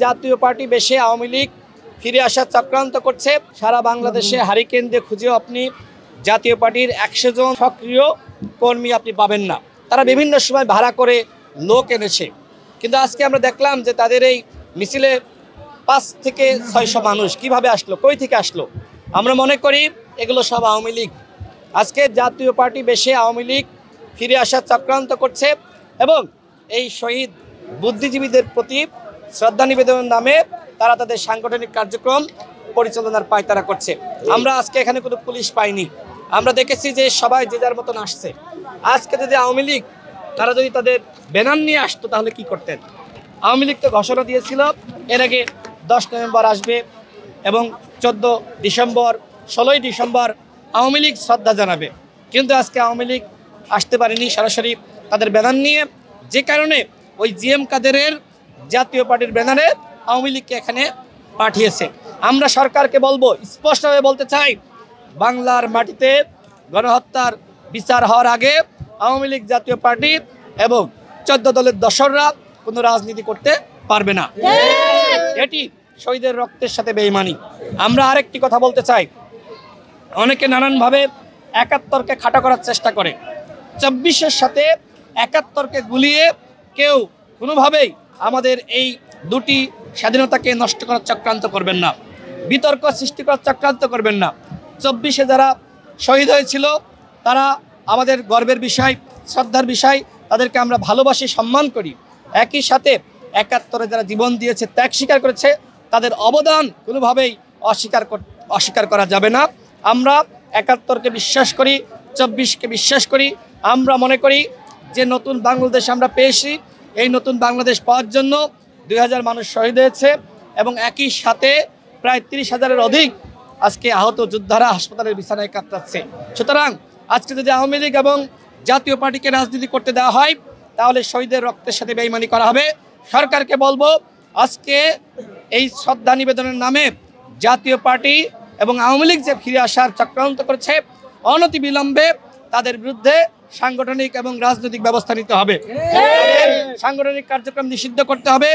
জাতীয় পার্টি বেশে আওয়ামী লীগ ফিরে আসার চক্রান্ত করছে। সারা বাংলাদেশে হারিকেন দিয়ে খুঁজেও আপনি জাতীয় পার্টির 100 জন সক্রিয় কর্মী আপনি পাবেন না। তারা বিভিন্ন সময় ভাড়া করে লোক এনেছে, কিন্তু আজকে আমরা দেখলাম যে তাদের এই মিছিলে 5 থেকে 600 মানুষ কিভাবে আসলো, কই থেকে আসলো? আমরা মনে করি এগুলো সব আওয়ামী লীগ। আজকে জাতীয় পার্টি বেশে আওয়ামী লীগ ফিরে আসার চক্রান্ত করছে এবং এই শহীদ বুদ্ধিজীবীদের প্রতি শ্রদ্ধা নিবেদনের নামে তারা তাদের সাংগঠনিক কার্যক্রম পরিচালনার পায়তারা করছে। আমরা আজকে এখানে কোনো পুলিশ পাইনি, আমরা দেখেছি যে সবাই যে যার মতন আসছে। আজকে যদি আওয়ামী লীগ তারা যদি তাদের ব্যানার নিয়ে আসতো তাহলে কি করতেন? আওয়ামী লীগ তো ঘোষণা দিয়েছিল এর আগে 10 নভেম্বর আসবে এবং 14 ডিসেম্বর 16ই ডিসেম্বর আওয়ামী লীগ শ্রদ্ধা জানাবে, কিন্তু আজকে আওয়ামী লীগ আসতে পারেনি সরাসরি তাদের ব্যানার নিয়ে, যে কারণে ওই জিএম কাদেরের জাতীয় পার্টির ব্যানারে আওয়ামী লীগকে এখানে পাঠিয়েছে। আমরা সরকারকে বলবো, স্পষ্টভাবে বলতে চাই, বাংলার মাটিতে গণহত্যার বিচার হওয়ার আগে আওয়ামী লীগ জাতীয় পার্টি এবং 14 দলের দশররা কোনো রাজনীতি করতে পারবে না। এটি শহীদের রক্তের সাথে বেঈমানি। আমরা আরেকটি কথা বলতে চাই, অনেকে নানানভাবে 71কে খাটো করার চেষ্টা করে। 24-এর সাথে 71কে গুলিয়ে কেউ কোনোভাবেই আমাদের এই দুটি স্বাধীনতাকে নষ্ট করার চক্রান্ত করবেন না, বিতর্ক সৃষ্টি করার চক্রান্ত করবেন না। 24-এ যারা শহীদ হয়েছিল তারা আমাদের গর্বের বিষয়, শ্রদ্ধার বিষয়, তাদেরকে আমরা ভালোবাসি, সম্মান করি। একই সাথে 71-এ যারা জীবন দিয়েছে, ত্যাগ স্বীকার করেছে, তাদের অবদান কোনোভাবেই অস্বীকার করা যাবে না। আমরা 71-কে বিশ্বাস করি, 24-কে বিশ্বাস করি। আমরা মনে করি যে নতুন বাংলাদেশ আমরা পেয়েছি, এই নতুন বাংলাদেশ পাওয়ার জন্য 2000 মানুষ শহীদ হয়েছে এবং একই সাথে প্রায় 30,000-এর অধিক আজকে আহত যোদ্ধারা হাসপাতালের বিছানায় কাতরাচ্ছে। সুতরাং আজকে যদি আওয়ামী লীগ এবং জাতীয় পার্টিকে রাজনীতি করতে দেওয়া হয় তাহলে শহীদের রক্তের সাথে বেঈমানি করা হবে। সরকারকে বলবো, আজকে এই শ্রদ্ধা নিবেদনের নামে জাতীয় পার্টি এবং আওয়ামী লীগ যে ফিরে আসার চক্রান্ত করেছে, অনতিবিলম্বে তাদের বিরুদ্ধে সাংগঠনিক এবং রাজনৈতিক ব্যবস্থা নিতে হবে। সাংগঠনিক কার্যক্রম নিষিদ্ধ করতে হবে,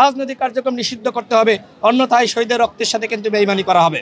রাজনৈতিক কার্যক্রম নিষিদ্ধ করতে হবে, অন্যথায় শহীদের রক্তের সাথে কিন্তু বেঈমানি করা হবে।